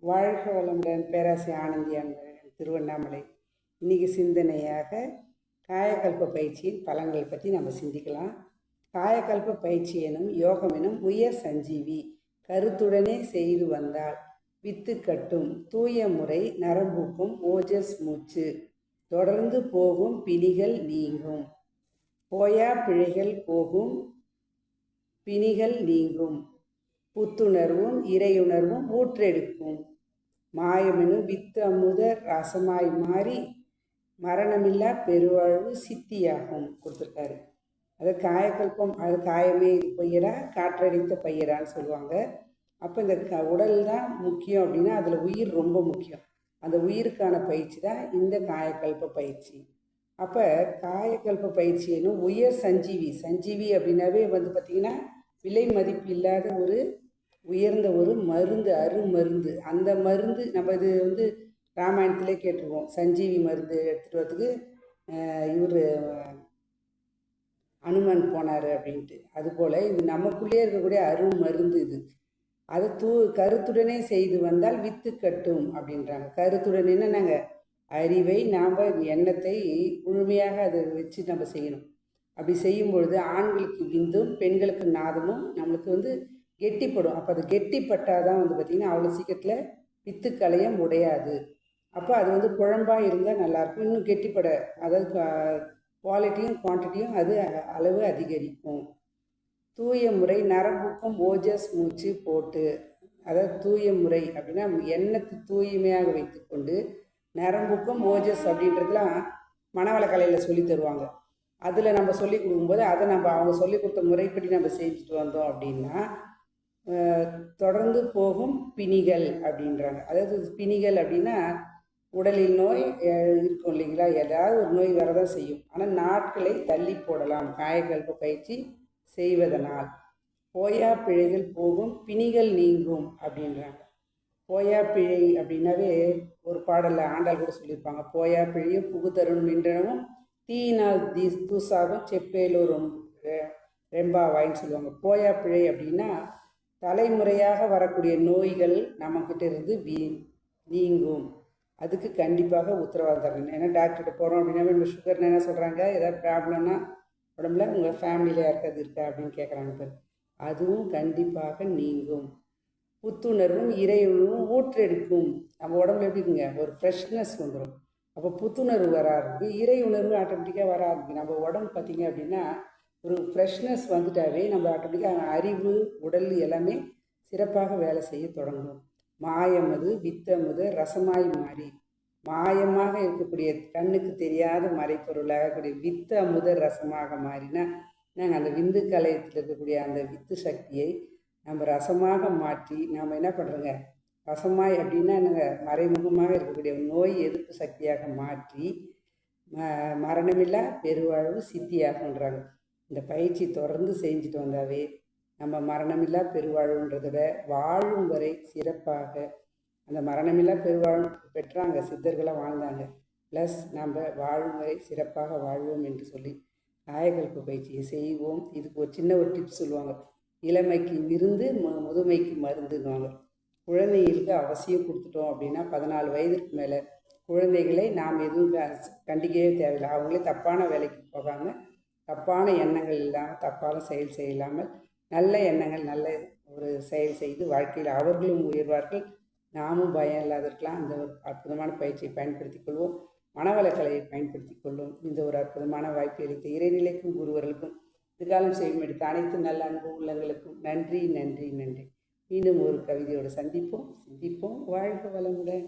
வாழ்க வளமுடன். பேராசை ஆனந்தி அன்பழகன், திருவண்ணாமலை. இன்றைக்கி சிந்தனையாக காயக்கல்ப பயிற்சியின் பலன்கள் பற்றி நம்ம சிந்திக்கலாம். காயக்கல்ப பயிற்சி எனும் யோகம் எனும் உயர் சஞ்சீவி கருத்துடனே செய்து வந்தால் வித்து கட்டும் தூய முறை நரம்பூக்கும் ஓஜஸ் மூச்சு தொடர்ந்து போகும் பிணிகள் நீங்கும் போயா பிழைகள் போகும் பிணிகள் நீங்கும் புத்துணர்வும் இறையுணர்வும் ஊற்றெடுக்கும் மாயமெனும் வித்து அமுத ரசமாய் மாறி மரணமில்லா பெருவாழ்வு சித்தியாகும் கொடுத்துருக்காரு. அது காயக்கல்பம், அது காயமே பயிரா காற்றடித்த பயிரான்னு சொல்லுவாங்க. அப்போ இந்த உடல் தான் முக்கியம் அப்படின்னா அதில் உயிர் ரொம்ப முக்கியம். அந்த உயிருக்கான பயிற்சி தான் இந்த காயக்கல்ப பயிற்சி. அப்போ காயக்கல்ப பயிற்சி என்னும் உயர் சஞ்சீவி, சஞ்சீவி அப்படின்னாவே பார்த்திங்கன்னா விலை மதிப்பு இல்லாத ஒரு உயர்ந்த ஒரு மருந்து, அருமருந்து. அந்த மருந்து நம்ம இது ராமாயணத்திலே கேட்டிருக்கோம். சஞ்சீவி மருந்து எடுத்துகிட்டு வரதுக்கு இவர் அனுமன் போனார் அப்படின்ட்டு. அதுபோல் இது நமக்குள்ளே இருக்கக்கூடிய அருமருந்து இது. அதை கருத்துடனே செய்து வந்தால் வித்து கட்டும் அப்படின்றாங்க. கருத்துடன் என்னன்னாங்க, அறிவை நாம் எண்ணத்தை முழுமையாக அதை வச்சு நம்ம செய்யணும். அப்படி செய்யும் பொழுது ஆண்களுக்கு விந்தும் பெண்களுக்கு நாதமும் நம்மளுக்கு கெட்டிப்படும். அப்போ அது கெட்டிப்பட்டால் தான் பார்த்திங்கன்னா அவ்வளோ சீக்கிரத்தில் வித்து கலையம் உடையாது. அப்போ அது குழம்பாக இருந்தால் நல்லாயிருக்கும். இன்னும் கெட்டிப்பட, அதாவது குவாலிட்டியும் குவான்டிட்டியும் அது அளவு அதிகரிக்கும். தூய முறை நரம்புக்கும் ஓஜஸ் மூச்சு போட்டு, அதாவது தூய முறை அப்படின்னா எண்ணத்தை தூய்மையாக வைத்துக்கொண்டு நரம்புக்கும் ஓஜஸ் அப்படின்றதுலாம் மனவளக்கலையில் சொல்லி தருவாங்க. அதில் நம்ம சொல்லி கொடுக்கும்போது அதை நம்ம அவங்க சொல்லி கொடுத்த முறைப்படி நம்ம செஞ்சுட்டு வந்தோம் அப்படின்னா தொடர்ந்து போகும் பிணிகள் அப்படின்றாங்க. அதாவது பிணிகள் அப்படின்னா உடலில் நோய் இருக்கும் இல்லைங்களா, ஏதாவது ஒரு நோய் வரதான் செய்யும். ஆனால் நாட்களை தள்ளி போடலாம் காயக்கல்ப பயிற்சி செய்வதனால். போயா பிழைகள் போகும் பிணிகள் நீங்கும் அப்படின்றாங்க. போயா பிழை அப்படின்னாவே ஒரு பாடலில் ஆண்டாள் கூட சொல்லியிருப்பாங்க. போயா பிழையும் புகுதரும் நின்றனவும் தீயினால் தூசாகும் செப்பேலோ ரெம்பாவாயின்னு சொல்லுவாங்க. போயா பிழை அப்படின்னா தலைமுறையாக வரக்கூடிய நோய்கள் நம்மக்கிட்ட இருந்து நீங்கும். அதுக்கு கண்டிப்பாக உத்தரவாதம் தரணும். ஏன்னா டாக்டர்கிட்ட போகிறோம் அப்படின்னா நம்ம சுகர்னு என்ன சொல்கிறாங்க, ஏதாவது ப்ராப்ளம்னா உடம்புல உங்கள் ஃபேமிலியில் யாருக்காவது இருக்கா அப்படின்னு கேட்குறாங்க பேர். அதுவும் கண்டிப்பாக நீங்கும். புத்துணர்வும் இறையுணர்வும் ஊற்றெடுக்கும். நம்ம உடம்புல எப்படி இருக்குங்க, ஒரு ஃப்ரெஷ்னஸ் வந்துடும். அப்போ புத்துணர்வு வர ஆரம்பிக்கும், இறை உணர்வு ஆட்டோமேட்டிக்காக வர ஆரம்பிக்கும். நம்ம உடம்பு பார்த்திங்க அப்படின்னா ஒரு ஃப்ரெஷ்னஸ் வந்துட்டாவே நம்ம ஆட்டோமேட்டிக்காக அறிவு உடல் எல்லாமே சிறப்பாக வேலை செய்ய தொடங்கும். மாயமது வித்தமுது ரசமாய் மாறி, மாயமாக இருக்கக்கூடிய கண்ணுக்கு தெரியாத மறைப்பொருளாகக்கூடிய வித்து அமுத ரசமாக மாறினா நாங்கள் அந்த விந்து கலையத்தில் இருக்கக்கூடிய அந்த வித்து சக்தியை நம்ம ரசமாக மாற்றி நாம் என்ன பண்ணுறோங்க, ரசமாய் அப்படின்னா நாங்கள் மறைமுகமாக இருக்கக்கூடிய நோய் எதிர்ப்பு சக்தியாக மாற்றி மரணமில்லா பெருவாழ்வு சித்தியாகன்றாங்க. இந்த பயிற்சி தொடர்ந்து செஞ்சுட்டு வந்தாவே நம்ம மரணமில்லா பெருவாழ்வுன்றத வாழும் வரை சிறப்பாக அந்த மரணமில்லா பெருவாழ்வு பெற்றாங்க, சித்தர்களாக வாழ்ந்தாங்க. ப்ளஸ் நம்ம வாழும் வரை சிறப்பாக வாழ்வோம் என்று சொல்லி காயக்கல்ப பயிற்சியை செய்வோம். இதுக்கு ஒரு சின்ன ஒரு டிப்ஸ் சொல்லுவாங்க. இளமைக்கு விருந்து முதுமைக்கு மருந்துன்னுவாங்க. குழந்தைகளுக்கு அவசியம் கொடுத்துட்டோம் அப்படின்னா 14 வயதிற்கு மேலே குழந்தைகளை நாம் எதுவும் கண்டிக்கவே தேவையில்லை. அவங்களே தப்பான வேலைக்கு போகாமல், தப்பான எண்ணங்கள் இல்லாமல், தப்பான செயல் செய்யலாமல் நல்ல எண்ணங்கள் நல்ல ஒரு செயல் செய்து வாழ்க்கையில் அவர்களும் உயர்வார்கள், நாமும் பயம் இல்லாத இருக்கலாம். அந்த ஒரு அற்புதமான பயிற்சியை பயன்படுத்தி கொள்வோம். மனவளக்கலையை பயன்படுத்தி கொள்வோம். இந்த ஒரு அற்புதமான வாய்ப்பை அளித்த இறைநிலைக்கும் குருவர்களுக்கும் எதிர்காலம் செய்யும் எடுத்த அனைத்து நல்ல அன்பு உள்ளங்களுக்கும் நன்றி நன்றி நன்றி. மீண்டும் ஒரு கவிதையோடு சந்திப்போம். வாழ்க வளமுடன்.